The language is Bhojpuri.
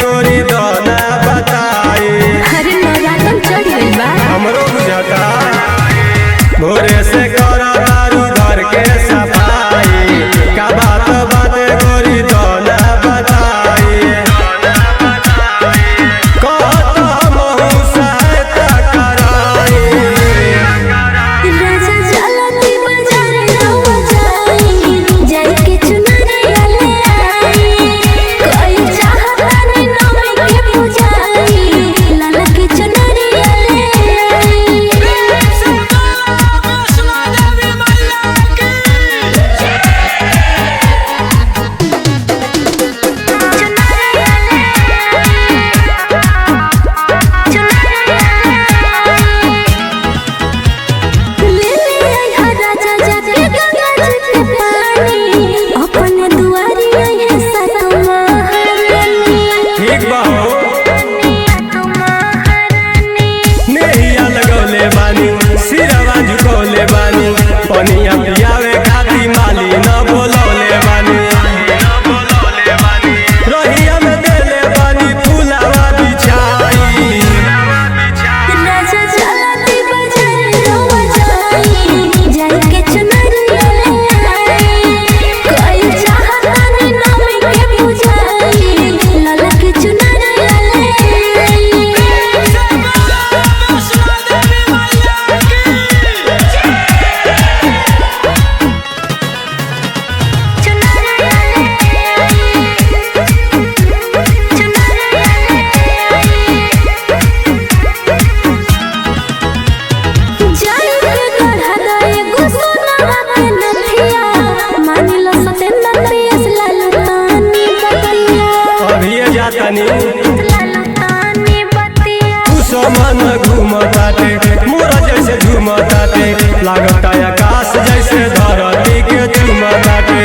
गोरी दोना बताई। अरे नौरातन चढ़ गइल बा हमरो बुझाता भोरे से करा दारू घर के सफाई। का बात बात गोरी दोना बताई। कहत हमहू सहायता कराई। राजा चलती बाजार रहुआ जाई जाई के चुनरिया ले आई। कोई चाहता ने नौमी के पुजाई लाल के चुनरिया ले आई। अपने दुआरी है सातो महारानी। ठीक बा हो सातो महारानी नेहिया लगौले बानी सिरवा झुकौले बानी। पनिया पियावे खाती माली न बोलौले बानी। रहिया में देले बानी फुलावा बिछाई। राजा चलती बाजार रहुआ जाई जाई के चुनरिया ले आई। कोई चाहता ने नौमी के पुजाई लाल के चुनरिया ले आई। जाई के गढ़ा दए गुसुनवा के नथिया मानिलो सतेंद्र पियस लालू तानी बतिया। अभिये जातनी लालू तानी बतिया कुसो मन घूमताटे मोरा जैसे झूमताटे। लागता आकाश जैसे धरती के चुमताटे।